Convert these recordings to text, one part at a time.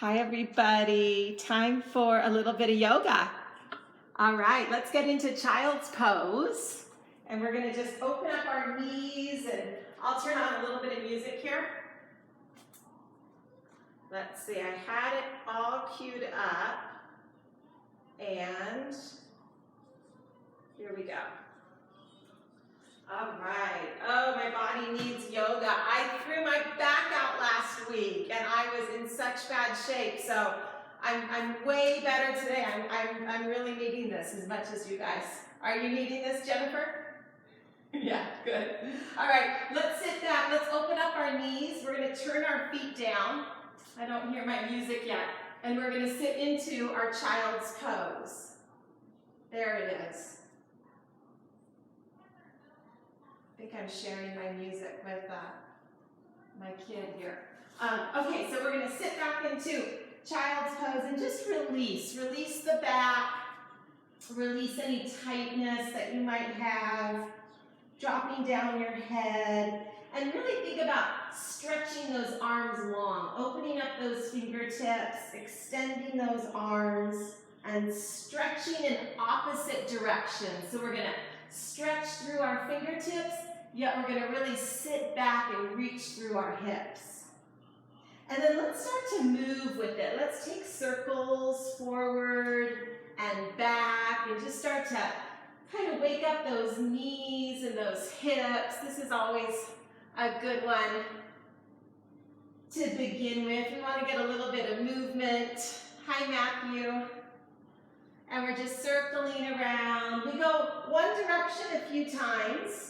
Hi everybody, time for a little bit of yoga. All right, let's get into child's pose. And we're gonna just open up our knees and I'll turn on a little bit of music here. Let's see, I had it all queued up. And here we go. All right, oh, my body needs yoga. I threw my back out last week and I was in such bad shape. So I'm way better today. I'm really needing this as much as you guys. Are you needing this, Jennifer? Yeah, good. All right, let's sit back. Let's open up our knees. We're going to turn our feet down. I don't hear my music yet. And we're going to sit into our child's pose. There it is. I think I'm sharing my music with my kid here. Okay, so we're going to sit back into child's pose and just release. Release the back. Release any tightness that you might have. Dropping down your head. And really think about stretching those arms long. Opening up those fingertips. Extending those arms. And stretching in opposite directions. So we're going to stretch through our fingertips. Yet we're going to really sit back and reach through our hips. And then let's start to move with it. Let's take circles forward and back and just start to kind of wake up those knees and those hips. This is always a good one to begin with. We want to get a little bit of movement. Hi, Matthew. And we're just circling around. We go one direction a few times.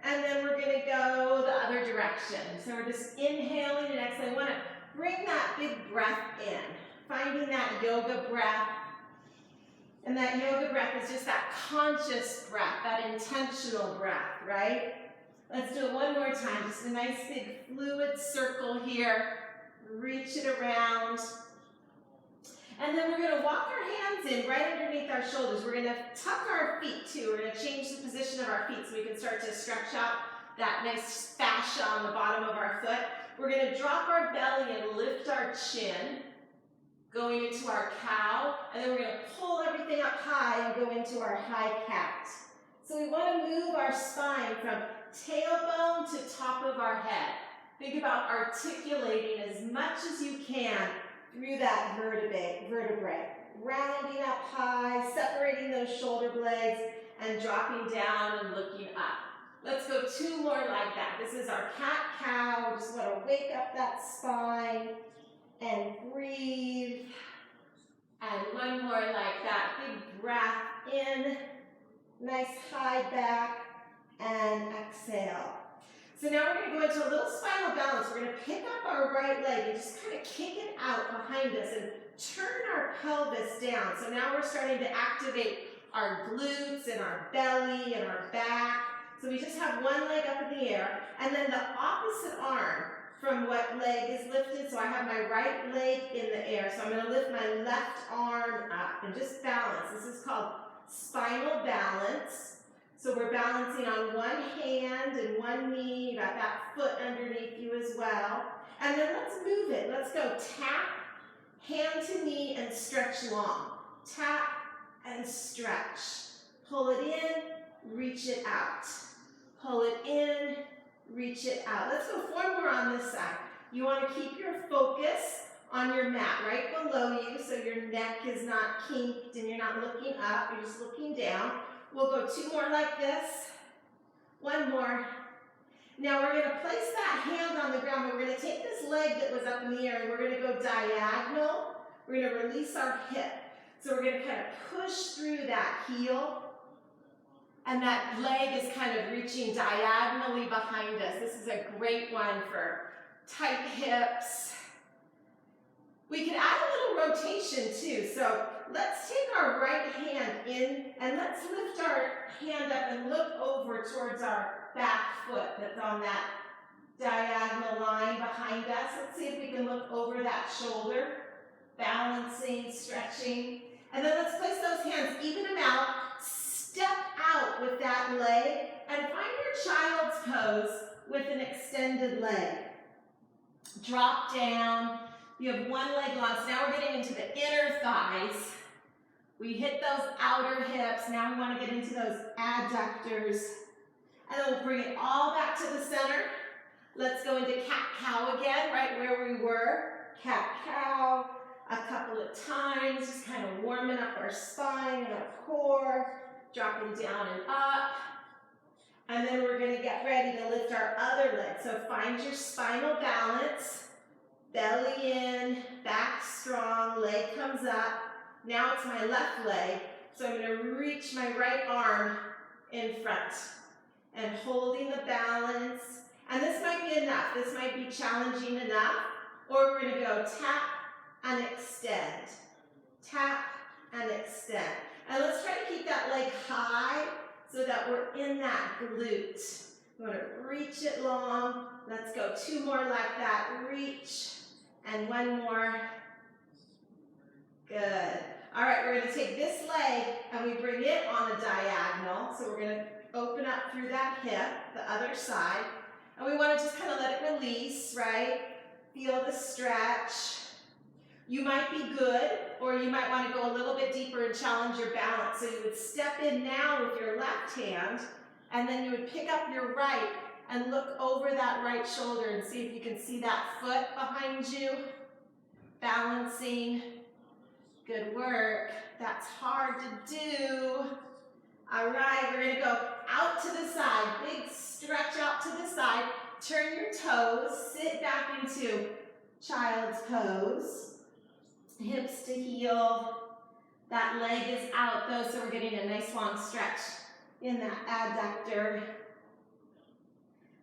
And then we're going to go the other direction. So we're just inhaling and exhaling. I want to bring that big breath in. Finding that yoga breath. And that yoga breath is just that conscious breath, that intentional breath, right? Let's do it one more time. Just a nice big fluid circle here. Reach it around. And then we're going to walk our hands in right underneath our shoulders. We're going to tuck our feet too. We're going to change the position of our feet so we can start to stretch out that nice fascia on the bottom of our foot. We're going to drop our belly and lift our chin, going into our cow. And then we're going to pull everything up high and go into our high cat. So we want to move our spine from tailbone to top of our head. Think about articulating as much as you can through that vertebrae. Rounding up high, separating those shoulder blades, and dropping down and looking up. Let's go two more like that. This is our cat-cow. Just want to wake up that spine and breathe. And one more like that. Big breath in, nice high back, and exhale. So now we're going to go into a little spinal balance. We're going to pick up our right leg and just kind of kick it out behind us and turn our pelvis down. So now we're starting to activate our glutes and our belly and our back. So we just have one leg up in the air. And then the opposite arm from what leg is lifted. So I have my right leg in the air. So I'm going to lift my left arm up and just balance. This is called spinal balance. So we're balancing on one hand and one knee. You got that foot underneath you as well. And then let's move it. Let's go tap, hand to knee, and stretch long. Tap and stretch. Pull it in, reach it out. Pull it in, reach it out. Let's go four more on this side. You want to keep your focus on your mat right below you so your neck is not kinked and you're not looking up, you're just looking down. We'll go two more like this. One more. Now we're going to place that hand on the ground, but we're going to take this leg that was up in the air and we're going to go diagonal. We're going to release our hip. So we're going to kind of push through that heel. And that leg is kind of reaching diagonally behind us. This is a great one for tight hips. We can add a little rotation too. So let's take our right hand in and let's lift our hand up and look over towards our back foot that's on that diagonal line behind us. Let's see if we can look over that shoulder, balancing, stretching. And then let's place those hands, even them out, step out with that leg, and find your child's pose with an extended leg. Drop down. You have one leg long. So now thighs. We hit those outer hips. Now we want to get into those adductors. And then we'll bring it all back to the center. Let's go into cat-cow again, right where we were. Cat-cow a couple of times, just kind of warming up our spine and our core, dropping down and up. And then we're going to get ready to lift our other leg. So find your spinal balance, belly in, back strong, leg comes up. Now it's my left leg, so I'm going to reach my right arm in front and holding the balance. And this might be enough. This might be challenging enough. Or we're going to go tap and extend. Tap and extend. And let's try to keep that leg high so that we're in that glute. We want to reach it long. Let's go 2 more like that. Reach. And 1 more. Good. All right, we're going to take this leg and we bring it on a diagonal. So we're going to open up through that hip, the other side. And we want to just kind of let it release, right? Feel the stretch. You might be good, or you might want to go a little bit deeper and challenge your balance. So you would step in now with your left hand, and then you would pick up your right and look over that right shoulder and see if you can see that foot behind you. Balancing. Good work. That's hard to do. All right, we're going to go out to the side. Big stretch out to the side. Turn your toes. Sit back into child's pose. Hips to heel. That leg is out though, so we're getting a nice long stretch in that adductor.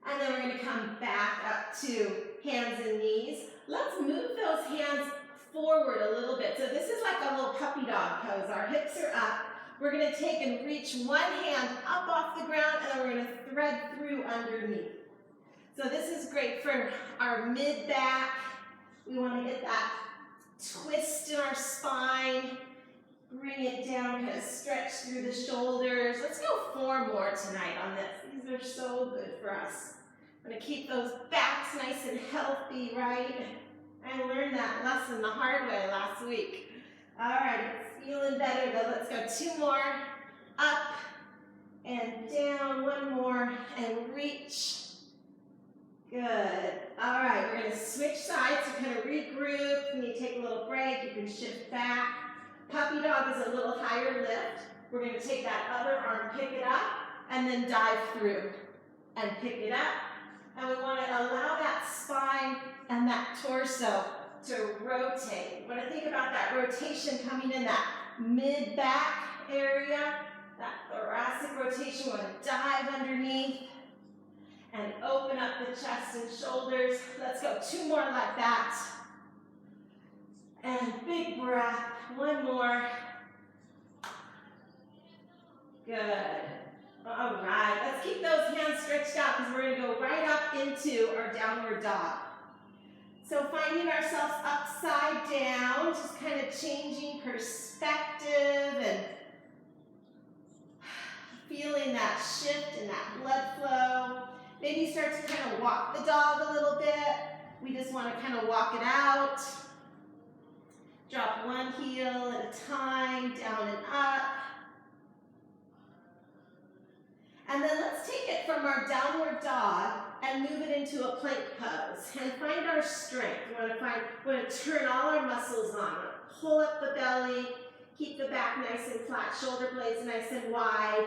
And then we're going to come back up to hands and knees. Let's move those hands forward a little bit. So this is like a little puppy dog pose. Our hips are up. We're going to take and reach one hand up off the ground, and then we're going to thread through underneath. So this is great for our mid-back. We want to get that twist in our spine. Bring it down, kind of stretch through the shoulders. Let's go 4 more tonight on this. These are so good for us. I'm going to keep those backs nice and healthy, right? I learned that lesson the hard way last week. All right, it's feeling better though. Let's go 2 more. Up and down. 1 more and reach. Good. All right, we're going to switch sides to kind of regroup. When you take a little break, you can shift back. Puppy dog is a little higher lift. We're going to take that other arm, pick it up, and then dive through and pick it up. And we want to allow that spine and that torso to rotate. You want to think about that rotation coming in that mid-back area, that thoracic rotation. We want to dive underneath and open up the chest and shoulders. Let's go 2 more like that. And big breath. 1 more. Good. All right, let's keep those hands stretched out because we're going to go right up into our downward dog. So finding ourselves upside down, just kind of changing perspective and feeling that shift in that blood flow. Maybe start to kind of walk the dog a little bit. We just want to kind of walk it out. Drop 1 heel at a time, down and up. And then let's take it from our downward dog and move it into a plank pose. And find our strength. We want to turn all our muscles on. Pull up the belly, keep the back nice and flat, shoulder blades nice and wide.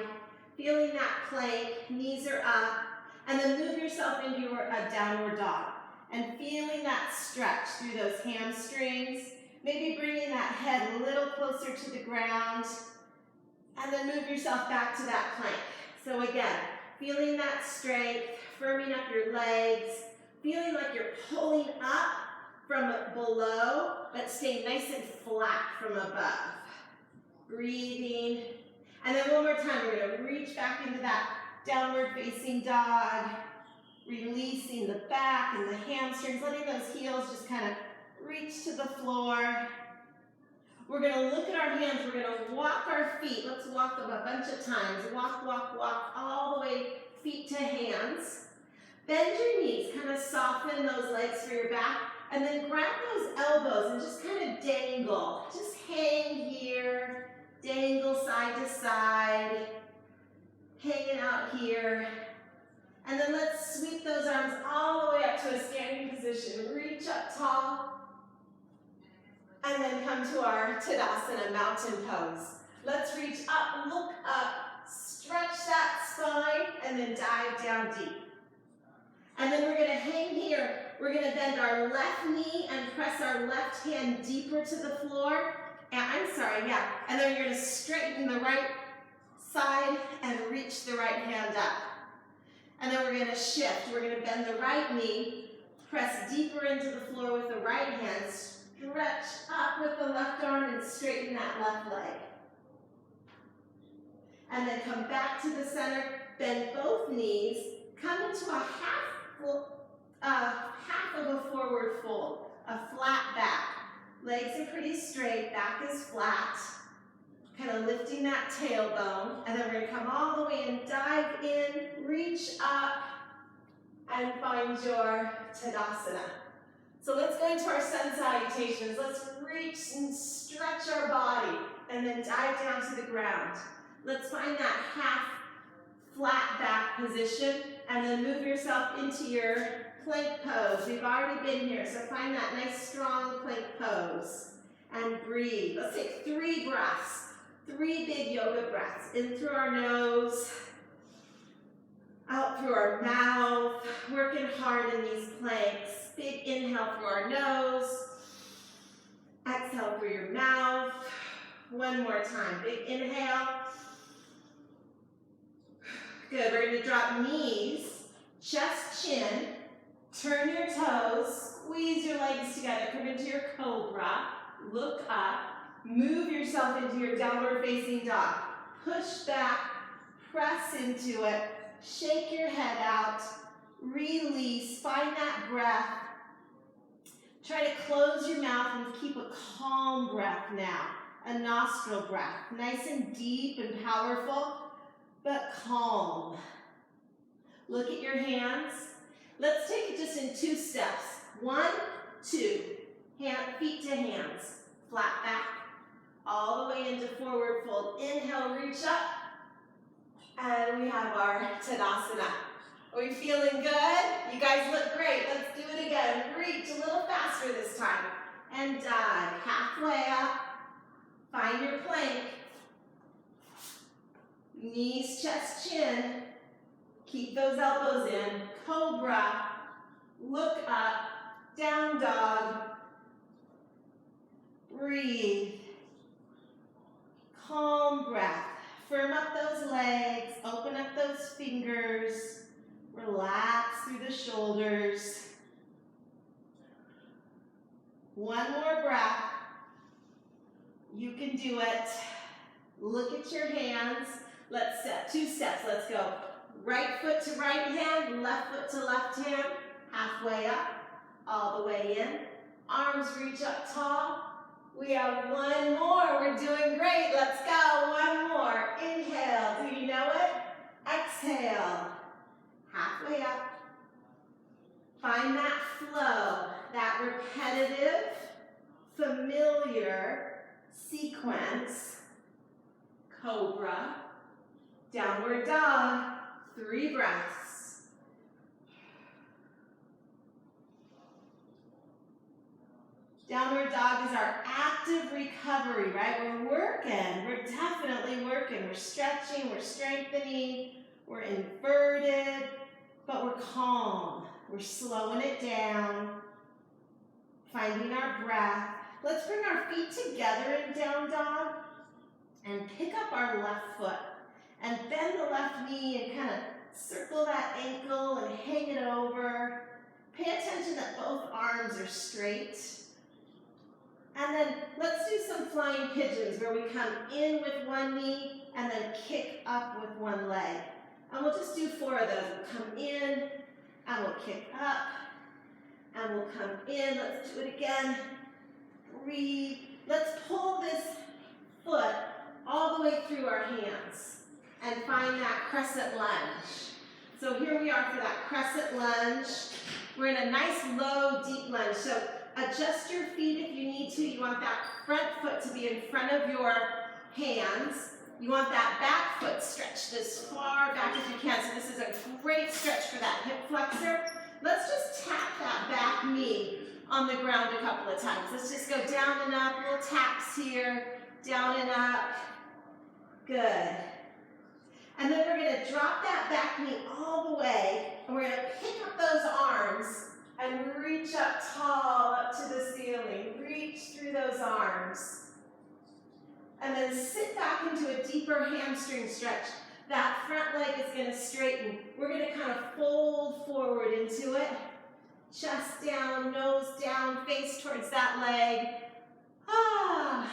Feeling that plank, knees are up. And then move yourself into a downward dog. And feeling that stretch through those hamstrings. Maybe bringing that head a little closer to the ground. And then move yourself back to that plank. So again, feeling that strength, firming up your legs, feeling like you're pulling up from below, but staying nice and flat from above. Breathing. And then 1 more time, we're going to reach back into that downward facing dog, releasing the back and the hamstrings, letting those heels just kind of reach to the floor. We're going to look at our hands. We're going to walk our feet. Let's walk them a bunch of times. Walk, walk, walk, all the way feet to hands. Bend your knees. Kind of soften those legs for your back. And then grab those elbows and just kind of dangle. Just hang dangle side to side, hanging out here. And then let's sweep those arms all the way up to a standing position. Reach up tall, and then come to our Tadasana, mountain pose. Let's reach up, look up, stretch that spine, and then dive down deep. And then we're gonna hang here. We're gonna bend our left knee and press our left hand deeper to the floor. And and then you're gonna straighten the right side and reach the right hand up. And then we're gonna shift. We're gonna bend the right knee, press deeper into the floor with the right hand, stretch up with the left arm and straighten that left leg. And then come back to the center, bend both knees, come into a half of a forward fold, a flat back. Legs are pretty straight, back is flat. Kind of lifting that tailbone, and then we're gonna come all the way and dive in, reach up, and find your Tadasana. So let's go into our sun salutations. Let's reach and stretch our body, and then dive down to the ground. Let's find that half flat back position, and then move yourself into your plank pose. We've already been here, so find that nice strong plank pose, and breathe. Let's take 3 breaths. 3 big yoga breaths, in through our nose, out through our mouth, working hard in these planks. Big inhale through our nose, exhale through your mouth. One more time, big inhale. Good, we're gonna drop knees, chest, chin, turn your toes, squeeze your legs together, come into your cobra, look up. Move yourself into your downward facing dog. Push back, press into it, shake your head out, release, find that breath. Try to close your mouth and keep a calm breath now, a nostril breath. Nice and deep and powerful, but calm. Look at your hands. Let's take it just in 2 steps. 1, 2, feet to hands, flat back. All the way into forward fold. Inhale, reach up. And we have our Tadasana. Are we feeling good? You guys look great. Let's do it again. Reach a little faster this time. And dive halfway up. Find your plank. Knees, chest, chin. Keep those elbows in. Cobra. Look up. Down dog. Breathe. Calm breath. Firm up those legs, open up those fingers, relax through the shoulders. One more breath. You can do it. Look at your hands. Let's step 2 steps. Let's go. Right foot to right hand, left foot to left hand, halfway up, all the way in. Arms reach up tall. We have 1 more. We're doing great. Let's go. 1 more. Inhale. Do you know it? Exhale. Halfway up. Find that flow, that repetitive, familiar sequence. Cobra. Downward dog. 3 breaths. Downward dog is our active recovery, right? We're working. We're definitely working. We're stretching. We're strengthening. We're inverted, but we're calm. We're slowing it down, finding our breath. Let's bring our feet together in down dog and pick up our left foot and bend the left knee and kind of circle that ankle and hang it over. Pay attention that both arms are straight. And then let's do some flying pigeons where we come in with one knee and then kick up with one leg. And we'll just do 4 of those. We'll come in and we'll kick up and we'll come in. Let's do it again. Breathe. Let's pull this foot all the way through our hands and find that crescent lunge. So here we are for that crescent lunge. We're in a nice low, deep lunge. So adjust your feet if you need to. You want that front foot to be in front of your hands. You want that back foot stretched as far back as you can. So this is a great stretch for that hip flexor. Let's just tap that back knee on the ground a couple of times. Let's just go down and up, little taps here, down and up. Good. And then we're going to drop that back knee all the way, and we're going to pick up those arms and reach up tall up to the ceiling. Reach through those arms. And then sit back into a deeper hamstring stretch. That front leg is going to straighten. We're going to kind of fold forward into it. Chest down, nose down, face towards that leg.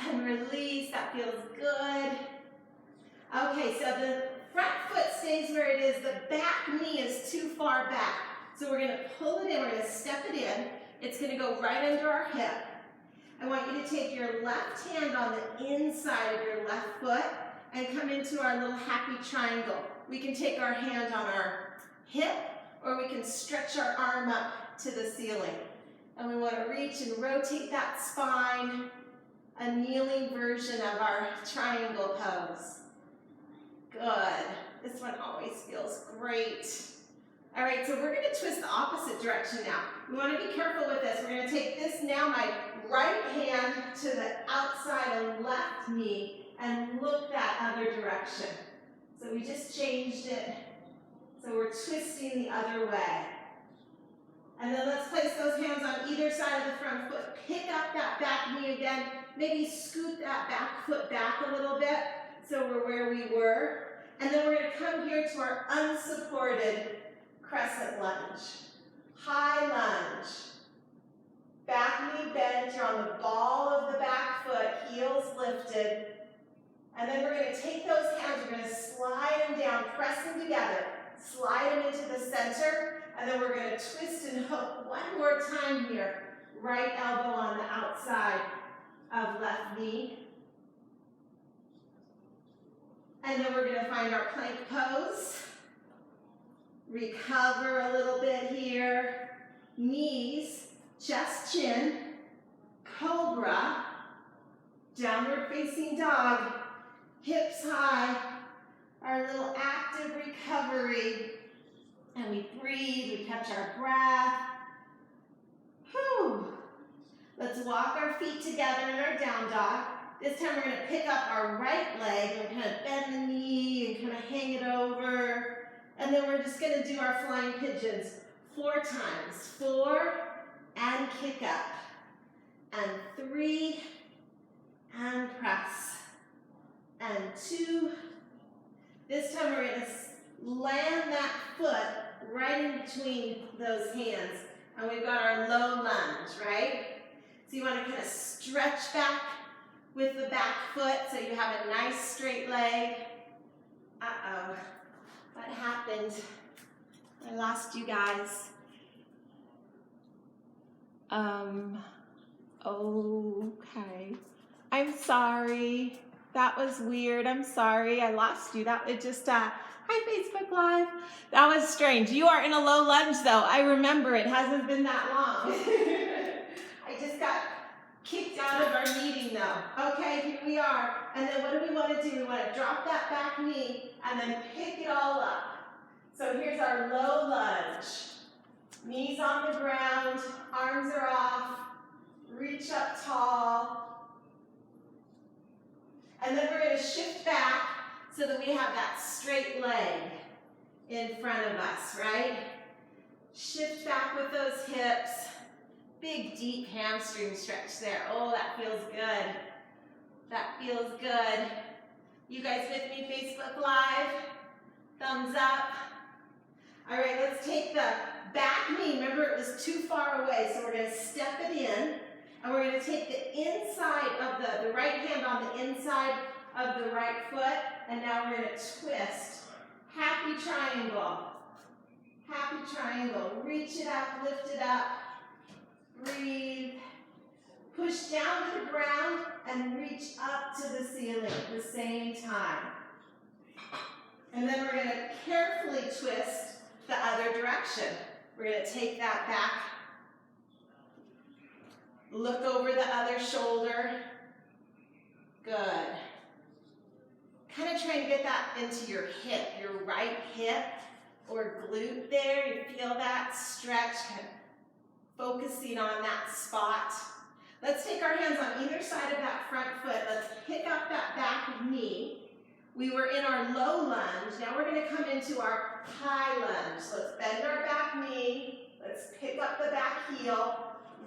And release. That feels good. Okay, so the front foot stays where it is. The back knee is too far back. So we're going to pull it in. We're going to step it in. It's going to go right under our hip. I want you to take your left hand on the inside of your left foot and come into our little happy triangle. We can take our hand on our hip, or we can stretch our arm up to the ceiling. And we want to reach and rotate that spine, a kneeling version of our triangle pose. Good. This one always feels great. All right, so we're going to twist the opposite direction now. We want to be careful with this. We're going to take this now, my right hand to the outside of left knee, and look that other direction. So we just changed it. So we're twisting the other way. And then let's place those hands on either side of the front foot. Pick up that back knee again. Maybe scoot that back foot back a little bit so we're where we were. And then we're going to come here to our unsupported crescent lunge. High lunge. Back knee bent, you're on the ball of the back foot, heels lifted. And then we're going to take those hands, we're going to slide them down, press them together, slide them into the center, and then we're going to twist and hook one more time here. Right elbow on the outside of left knee. And then we're going to find our plank pose. Recover a little bit here. Knees, chest, chin, cobra, downward facing dog, hips high, our little active recovery. And we breathe, we catch our breath. Whew. Let's walk our feet together in our down dog. This time we're going to pick up our right leg and kind of bend the knee and kind of hang it over. And then we're just going to do our flying pigeons 4 times. 4 and kick up. And 3 and press. And 2. This time we're going to land that foot right in between those hands. And we've got our low lunge, right? So you want to kind of stretch back with the back foot so you have a nice straight leg. Uh-oh. What happened? I lost you guys. Okay. I'm sorry. That was weird. I'm sorry. I lost you. That was just, hi Facebook Live. That was strange. You are in a low lunge though. I remember it hasn't been that long. I just got kicked out of our meeting though. Okay, here we are. And then what do we want to do? We want to drop that back knee and then pick it all up. So here's our low lunge. Knees on the ground, arms are off, reach up tall. And then we're going to shift back so that we have that straight leg in front of us, right? Shift back with those hips. Big, deep hamstring stretch there. Oh, that feels good. That feels good. You guys with me, Facebook Live? Thumbs up. All right, let's take the back knee. Remember, it was too far away, so we're going to step it in. And we're going to take the inside of the right hand on the inside of the right foot. And now we're going to twist. Happy triangle. Happy triangle. Reach it up, lift it up. Breathe. Push down to the ground and reach up to the ceiling at the same time. And then we're going to carefully twist the other direction. We're going to take that back. Look over the other shoulder. Good. kind of trying to get that into your hip, your right hip or glute there. You feel that stretch, kind of focusing on that spot. Let's take our hands on either side of that front foot. Let's pick up that back knee. We were in our low lunge. Now we're going to come into our high lunge. So let's bend our back knee. Let's pick up the back heel.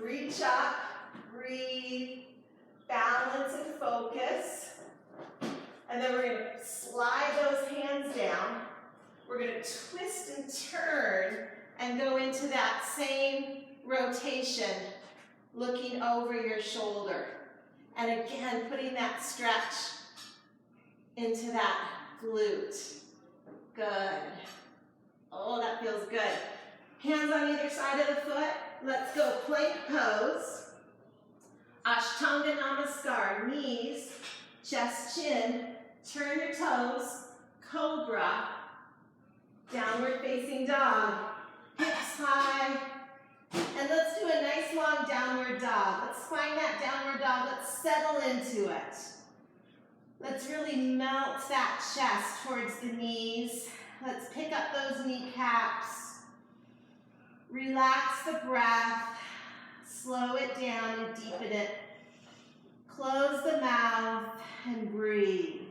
Reach up, breathe, balance and focus. And then we're going to slide those hands down. We're going to twist and turn and go into that same rotation, looking over your shoulder. And again, putting that stretch into that glute. Good. Oh, that feels good. Hands on either side of the foot. Let's go plank pose. Ashtanga Namaskar. Knees, chest, chin. Turn your toes. Cobra. Downward facing dog. Hips high. And let's do a nice long downward dog. Let's find that downward dog. Let's settle into it. Let's really melt that chest towards the knees. Let's pick up those kneecaps. Relax the breath. Slow it down and deepen it. Close the mouth and breathe.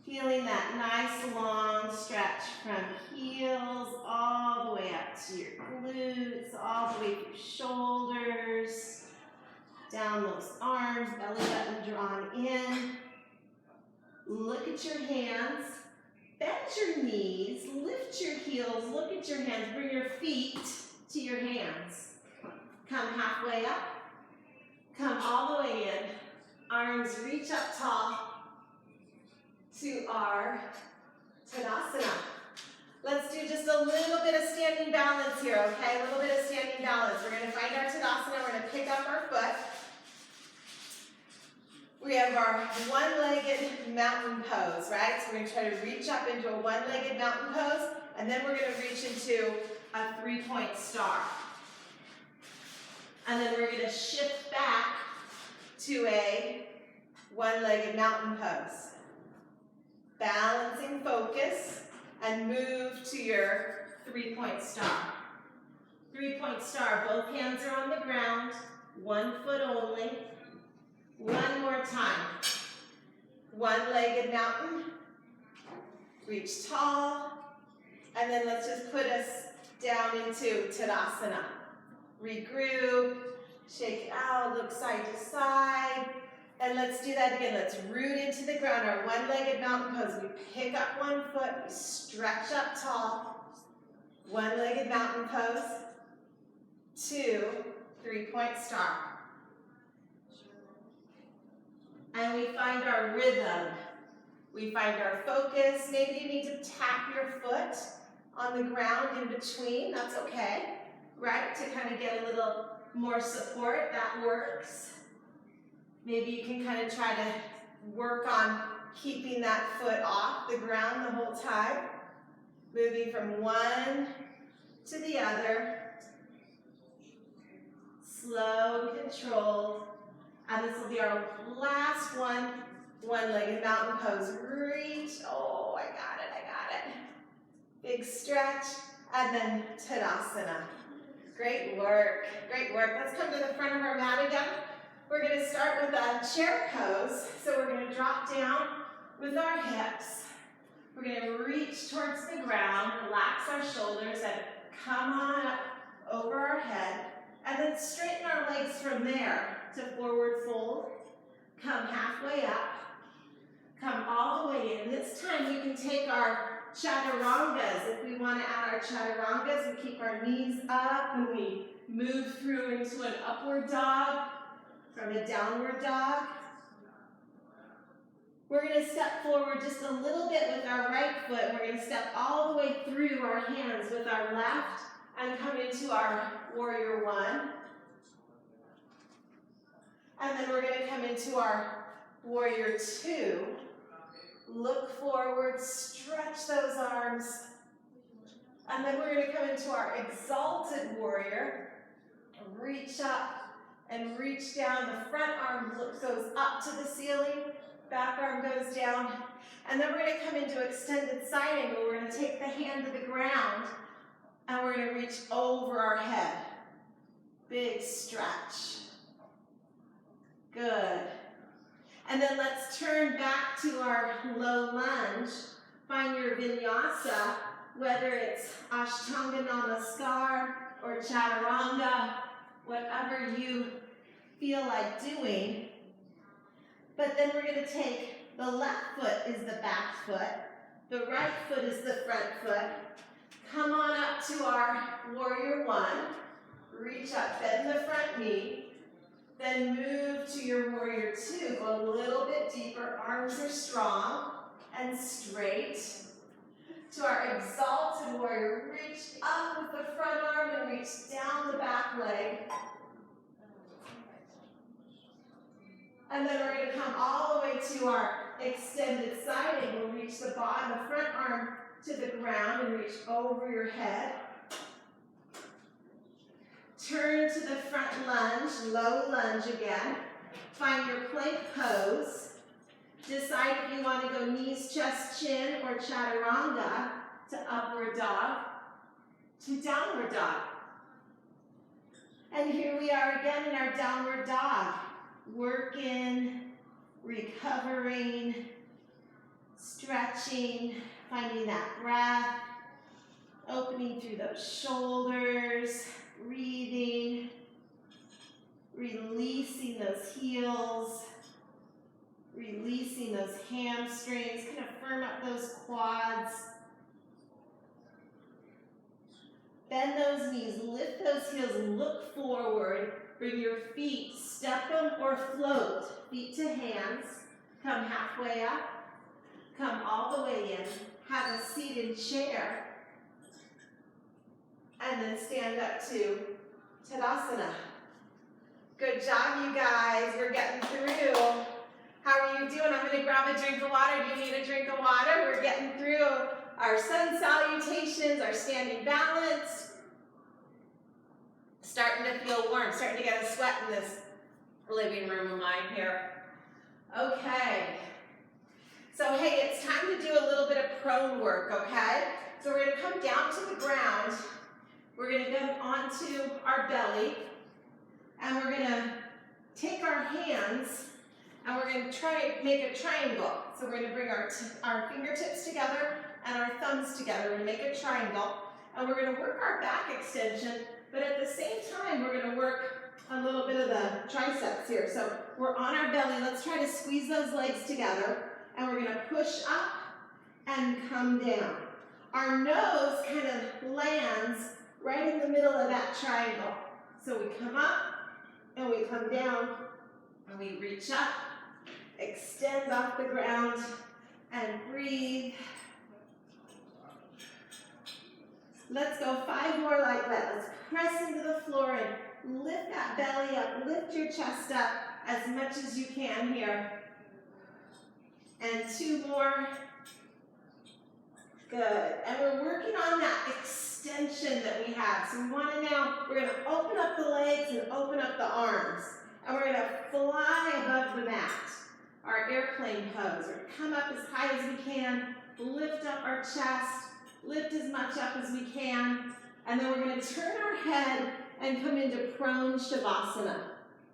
Feeling that nice long stretch from heels all the way up to your glutes, all the way through shoulders. Down those arms, belly button drawn in. Look at your hands. Bend your knees, lift your heels, look at your hands. Bring your feet to your hands. Come halfway up. Come all the way in. Arms reach up tall to our Tadasana. Let's do just a little bit of standing balance here, okay? A little bit of standing balance. We're going to find our Tadasana. We're going to pick up our foot. We have our one-legged mountain pose, right? So we're going to try to reach up into a one-legged mountain pose, and then we're going to reach into a three-point star. And then we're going to shift back to a one-legged mountain pose. Balancing focus, and move to your three-point star. Three-point star, both hands are on the ground, 1 foot only. One more time. One-legged mountain. Reach tall. And then let's just put us down into Tadasana. Regroup. Shake it out. Look side to side. And let's do that again. Let's root into the ground. Our one-legged mountain pose. We pick up 1 foot. We stretch up tall. One-legged mountain pose. 2, three-point star. And we find our rhythm. We find our focus. Maybe you need to tap your foot on the ground in between. That's okay, right? To kind of get a little more support. That works. Maybe you can kind of try to work on keeping that foot off the ground the whole time. Moving from one to the other. Slow and controlled. And this will be our last one, one-legged mountain pose. Reach, oh, I got it. Big stretch, and then Tadasana. Great work. Let's come to the front of our mat again. We're gonna start with a chair pose. So we're gonna drop down with our hips. We're gonna reach towards the ground, relax our shoulders, and come on up over our head. And then straighten our legs from there to forward fold. Come halfway up. Come all the way in. This time we can take our chaturangas. If we want to add our chaturangas, we keep our knees up and we move through into an upward dog from a downward dog. We're going to step forward just a little bit with our right foot. We're going to step all the way through our hands with our left and come into our warrior one. And then we're going to come into our warrior two. Look forward, stretch those arms. And then we're going to come into our exalted warrior. Reach up and reach reach down, the front arm goes up to the ceiling, back arm goes down, and then we're going to come into extended side angle. We're going to take the hand to the ground, and we're going to reach over our head. Big stretch. Good. And then let's turn back to our low lunge. Find your vinyasa, whether it's Ashtanga Namaskar or Chaturanga, whatever you feel like doing. But then we're going to take the left foot is the back foot, the right foot is the front foot. Come on up to our warrior one. Reach up, bend the front knee. Then move to your warrior two. Go a little bit deeper. Arms are strong and straight. To our exalted warrior, reach up with the front arm and reach down the back leg. And then we're going to come all the way to our extended side angle. Reach the bottom, the front arm to the ground and reach over your head. Turn to the front lunge, low lunge again. Find your plank pose. Decide if you want to go knees, chest, chin, or chaturanga to upward dog, to downward dog. And here we are again in our downward dog. Working, recovering, stretching, finding that breath, opening through those shoulders, breathing, releasing those heels, releasing those hamstrings, kind of firm up those quads. Bend those knees, lift those heels, look forward. Bring your feet, step them or float. Feet to hands, come halfway up, come all the way in. Have a seated chair. And then stand up to Tadasana. Good job, you guys. We're getting through. How are you doing? I'm going to grab a drink of water. Do you need a drink of water? We're getting through our sun salutations, our standing balance. Starting to feel warm, starting to get a sweat in this living room of mine here. Okay. So hey, it's time to do a little bit of prone work, okay? So we're going to come down to the ground. We're going to go onto our belly. And we're going to take our hands and we're going to try make a triangle. So we're going to bring our fingertips together and our thumbs together. We're going to make a triangle. And we're going to work our back extension, but at the same time, we're going to work a little bit of the triceps here. So we're on our belly. Let's try to squeeze those legs together. And we're going to push up and come down. Our nose kind of lands right in the middle of that triangle. So we come up and we come down and we reach up, extend off the ground and breathe. Let's go 5 more like that. Let's press into the floor and lift that belly up. Lift your chest up as much as you can here. And 2 more. Good. And we're working on that extension that we have. So we want to now, we're going to open up the legs and open up the arms. And we're going to fly above the mat. Our airplane pose. We're going to come up as high as we can. Lift up our chest. Lift as much up as we can, and then we're going to turn our head and come into prone shavasana.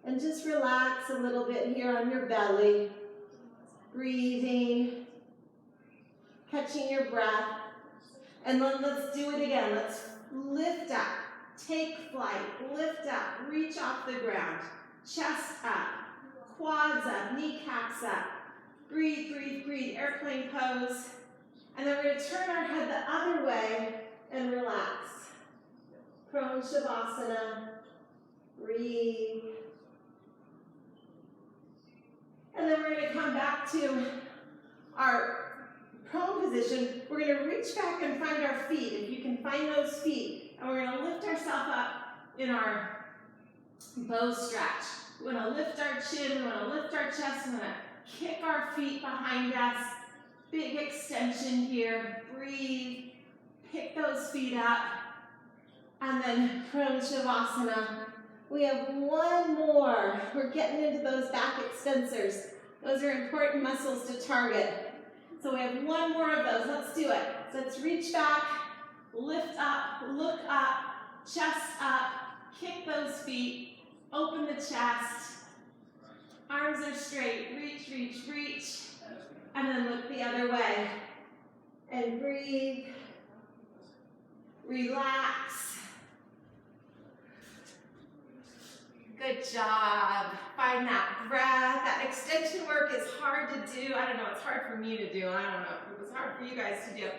And just relax a little bit here on your belly, breathing, catching your breath. And then let's do it again. Let's lift up, take flight, lift up, reach off the ground, chest up, quads up, kneecaps up. Breathe, breathe, breathe, airplane pose. And then we're going to turn our head the other way and relax. Prone shavasana. Breathe. And then we're going to come back to our prone position. We're going to reach back and find our feet, if you can find those feet. And we're going to lift ourselves up in our bow stretch. We want to lift our chin, we want to lift our chest, we want to kick our feet behind us. Big extension here. Breathe. Pick those feet up. And then prone shavasana. We have one more. We're getting into those back extensors. Those are important muscles to target. So we have one more of those. Let's do it. So let's reach back, lift up, look up, chest up, kick those feet, open the chest. Arms are straight. Reach, reach, reach. And then look the other way. And breathe. Relax. Good job. Find that breath. That extension work is hard to do. I don't know, it's hard for me to do. I don't know if it was hard for you guys to do.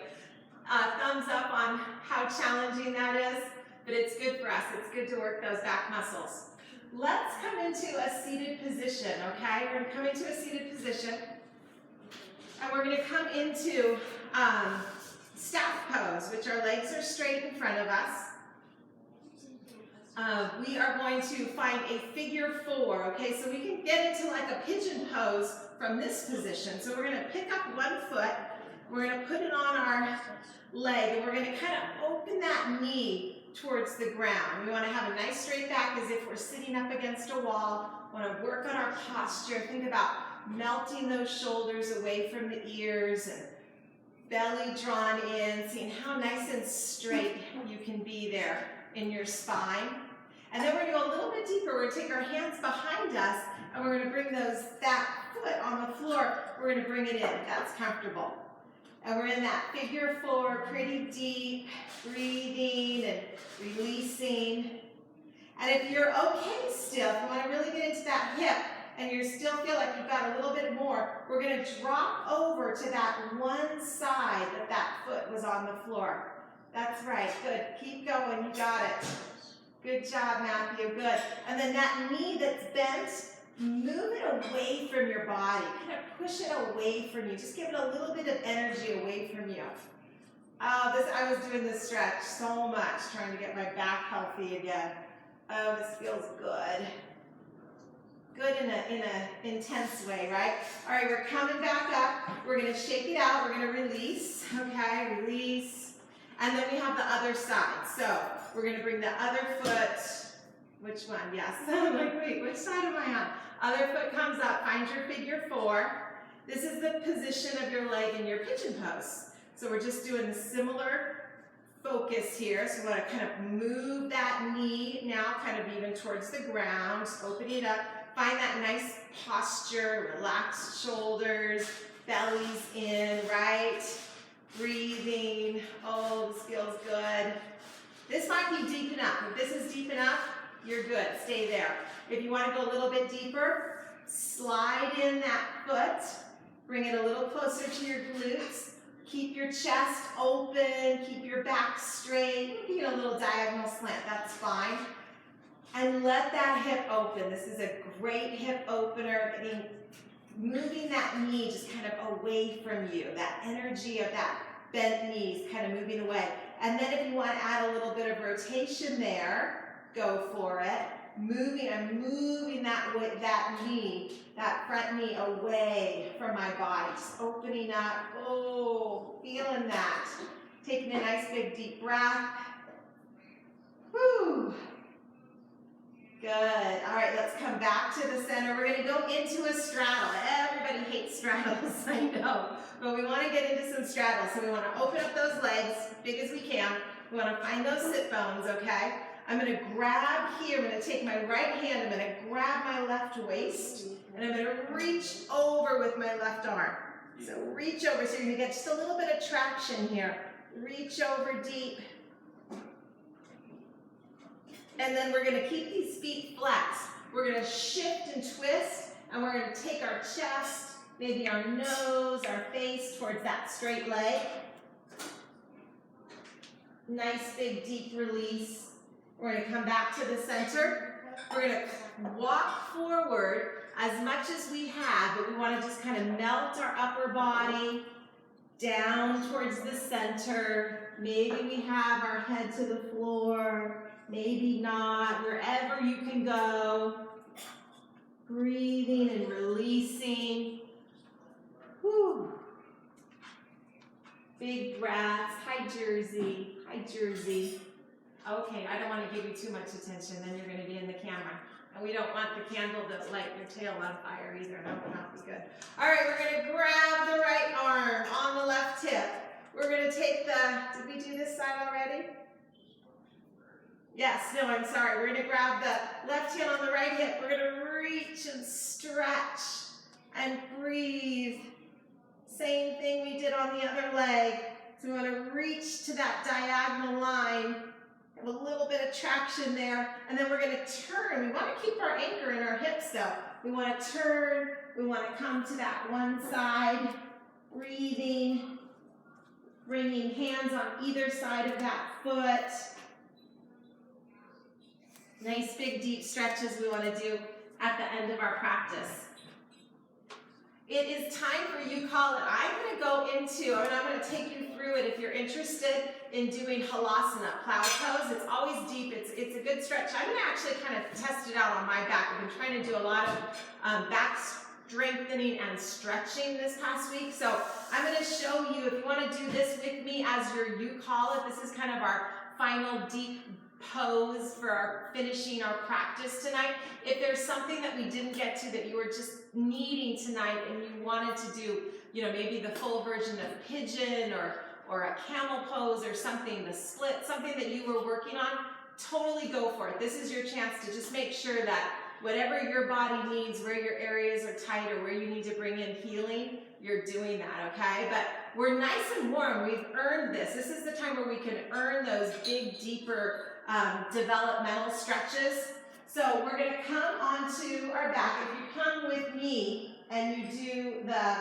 Thumbs up on how challenging that is, but it's good for us. It's good to work those back muscles. Let's come into a seated position, okay? We're gonna come into a seated position, and we're gonna come into staff pose, which our legs are straight in front of us. We are going to find a figure four, okay? So we can get into like a pigeon pose from this position. So we're gonna pick up one foot, we're gonna put it on our leg, and we're gonna kind of open that knee towards the ground. We wanna have a nice straight back as if we're sitting up against a wall. Wanna work on our posture. Think about melting those shoulders away from the ears and belly drawn in, seeing how nice and straight you can be there in your spine. And then we're gonna go a little bit deeper. We're gonna take our hands behind us and we're gonna bring that foot on the floor. We're gonna bring it in, that's comfortable. And we're in that figure four, pretty deep, breathing and releasing. And if you're okay still, if you wanna really get into that hip and you still feel like you've got a little bit more, we're gonna drop over to that one side that foot was on the floor. That's right, good, keep going, you got it. Good job, Matthew, good. And then that knee that's bent, move it away from your body. Kind of push it away from you. Just give it a little bit of energy away from you. I was doing this stretch so much, trying to get my back healthy again. Oh, this feels good. Good in a intense way, right? All right, we're coming back up. We're gonna shake it out. We're gonna release, okay, release. And then we have the other side. So we're gonna bring the other foot, which one? Yes, I'm like, wait, which side am I on? Other foot comes up, find your figure four. This is the position of your leg in your pigeon pose. So we're just doing a similar focus here. So we wanna kind of move that knee now kind of even towards the ground, just open it up. Find that nice posture, relaxed shoulders, bellies in, right? Breathing, oh, this feels good. This might be deep enough. If this is deep enough, you're good, stay there. If you wanna go a little bit deeper, slide in that foot, bring it a little closer to your glutes, keep your chest open, keep your back straight, maybe a little diagonal slant, that's fine. And let that hip open. This is a great hip opener, moving that knee just kind of away from you, that energy of that bent knees kind of moving away. And then if you want to add a little bit of rotation there, go for it. I'm moving that knee, that front knee away from my body, just opening up, oh, feeling that. Taking a nice big deep breath. Whew. Good. All right, let's come back to the center. We're going to go into a straddle. Everybody hates straddles, I know. But we want to get into some straddles. So we want to open up those legs as big as we can. We want to find those sit bones, okay? I'm going to grab here. I'm going to take my right hand. I'm going to grab my left waist. And I'm going to reach over with my left arm. So reach over. So you're going to get just a little bit of traction here. Reach over deep. And then we're going to keep these feet flat. We're going to shift and twist, and we're going to take our chest, maybe our nose, our face towards that straight leg. Nice big deep release. We're going to come back to the center. We're going to walk forward as much as we have, but we want to just kind of melt our upper body down towards the center. Maybe we have our head to the floor. Maybe not, wherever you can go. Breathing and releasing. Whew. Big breaths. Hi, Jersey. Hi, Jersey. Okay, I don't want to give you too much attention, then you're going to be in the camera. And we don't want the candle to light your tail on fire either. That would not be good. All right, we're going to grab the right arm on the left hip. We're going to take did we do this side already? Yes, no, I'm sorry. We're going to grab the left hand on the right hip. We're going to reach and stretch and breathe. Same thing we did on the other leg. So we want to reach to that diagonal line. Have a little bit of traction there. And then we're going to turn. We want to keep our anchor in our hips though. We want to turn. We want to come to that one side. Breathing. Bringing hands on either side of that foot. Nice big deep stretches we want to do at the end of our practice. It is time for You Call It. I'm going to go into, and I'm going to take you through it if you're interested in doing Halasana, plow pose. It's always deep. It's a good stretch. I'm going to actually kind of test it out on my back. I've been trying to do a lot of back strengthening and stretching this past week. So I'm going to show you, if you want to do this with me as your You Call It, this is kind of our final deep pose for finishing our practice tonight. If there's something that we didn't get to that you were just needing tonight and you wanted to do, you know, maybe the full version of pigeon or a camel pose or something, the split, something that you were working on, totally go for it. This is your chance to just make sure that whatever your body needs, where your areas are tight or where you need to bring in healing, you're doing that, okay? But we're nice and warm. We've earned this. This is the time where we can earn those big, deeper developmental stretches. So we're going to come onto our back. If you come with me and you do the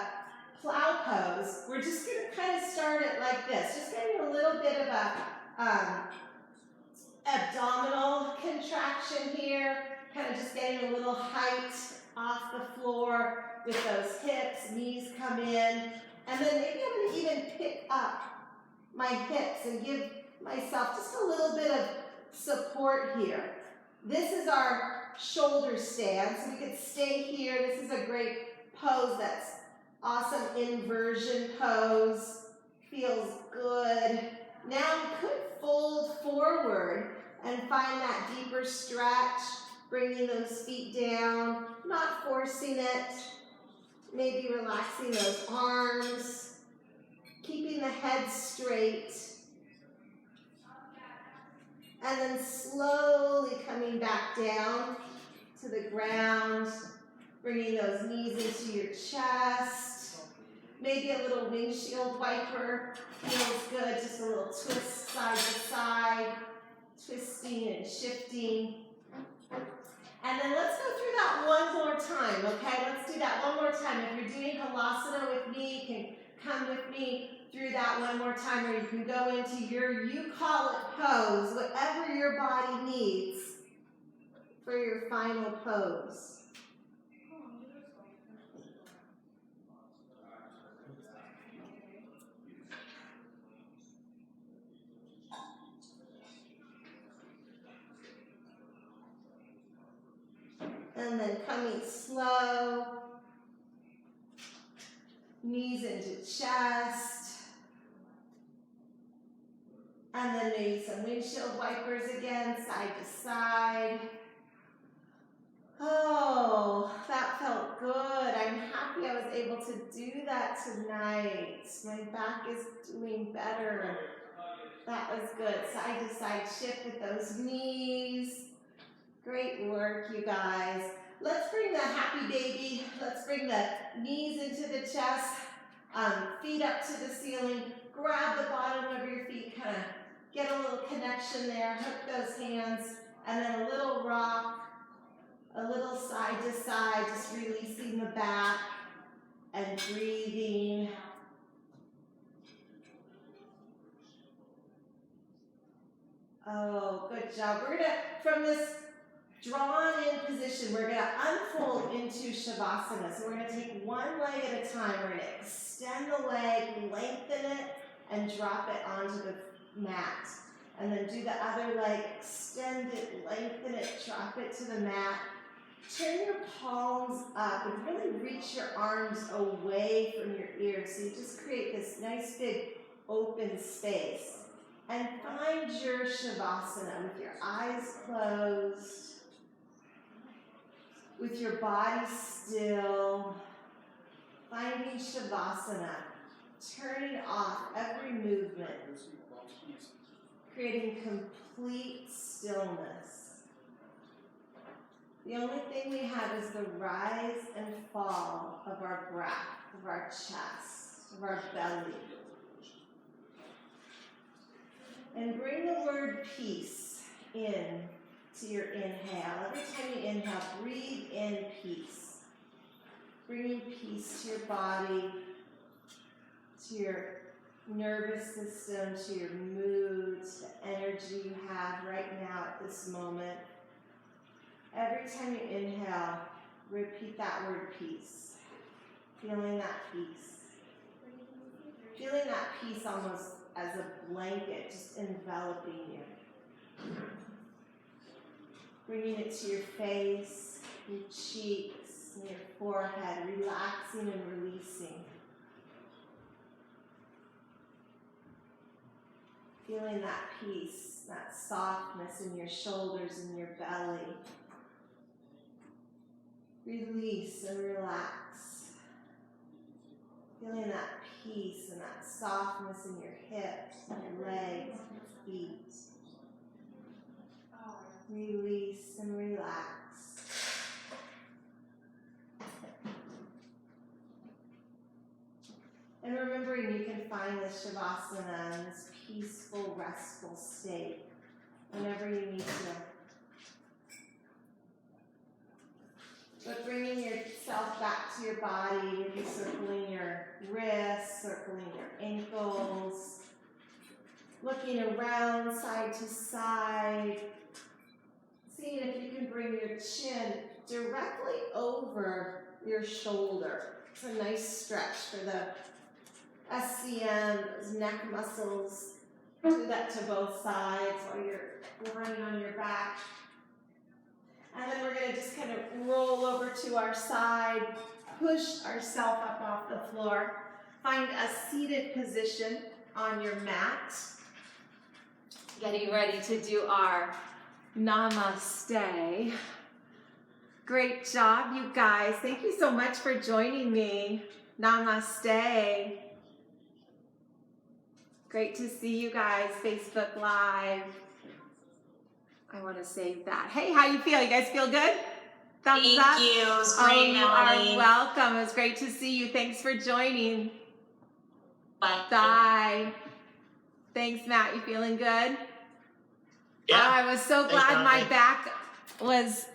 plow pose, we're just going to kind of start it like this. Just getting a little bit of a abdominal contraction here. Kind of just getting a little height off the floor with those hips. Knees come in. And then maybe I'm going to even pick up my hips and give myself just a little bit of support here. This is our shoulder stand, so we could stay here. This is a great pose that's awesome inversion pose. Feels good. Now we could fold forward and find that deeper stretch, bringing those feet down, not forcing it. Maybe relaxing those arms, keeping the head straight. And then slowly coming back down to the ground, bringing those knees into your chest. Maybe a little windshield wiper feels good, just a little twist side to side, twisting and shifting. And then let's go through that one more time, okay? Let's do that one more time. If you're doing Halasana with me, you can come with me through that one more time, or you can go into your You Call It pose, whatever your body needs for your final pose. And then coming slow, knees into chest. And then maybe some windshield wipers again, side to side. Oh, that felt good. I'm happy I was able to do that tonight. My back is doing better. That was good. Side to side shift with those knees. Great work, you guys. Let's bring the happy baby. Let's bring the knees into the chest, feet up to the ceiling. Grab the bottom of your feet, kind of get a little connection there. Hook those hands, and then a little rock, a little side to side, just releasing the back and breathing. Oh, good job. We're gonna, from this drawn in position, we're going to unfold into Shavasana. So we're going to take one leg at a time. We're going to extend the leg, lengthen it, and drop it onto the mat. And then do the other leg, extend it, lengthen it, drop it to the mat. Turn your palms up and really reach your arms away from your ears. So you just create this nice big open space. And find your Shavasana with your eyes closed. with your body still, finding Shavasana, turning off every movement, creating complete stillness. The only thing we have is the rise and fall of our breath, of our chest, of our belly. And bring the word peace in to your inhale. Every time you inhale, breathe in peace. Bringing peace to your body, to your nervous system, to your mood, to the energy you have right now at this moment. Every time you inhale, repeat that word peace. Feeling that peace. Feeling that peace almost as a blanket, just enveloping you. Bringing it to your face, your cheeks, and your forehead, relaxing and releasing. Feeling that peace, that softness in your shoulders and your belly. Release and relax. Feeling that peace and that softness in your hips, and your legs, and your feet. Release and relax. And remembering you can find this Shavasana and this peaceful, restful state whenever you need to. But bringing yourself back to your body, maybe circling your wrists, circling your ankles, looking around side to side, seeing if you can bring your chin directly over your shoulder. It's a nice stretch for the SCM, those neck muscles. Do that to both sides while you're lying on your back. And then we're going to just kind of roll over to our side, push ourselves up off the floor, find a seated position on your mat. Getting ready to do our Namaste. Great job, you guys. Thank you so much for joining me. Namaste. Great to see you guys, Facebook Live. I want to save that. Hey, how you feel? You guys feel good? Thumbs up? Thank you. It was great, Melanie. You are welcome. It was great to see you. Thanks for joining. Bye. Bye. Thanks, Matt. You feeling good? Yeah. Oh, I was so glad my back was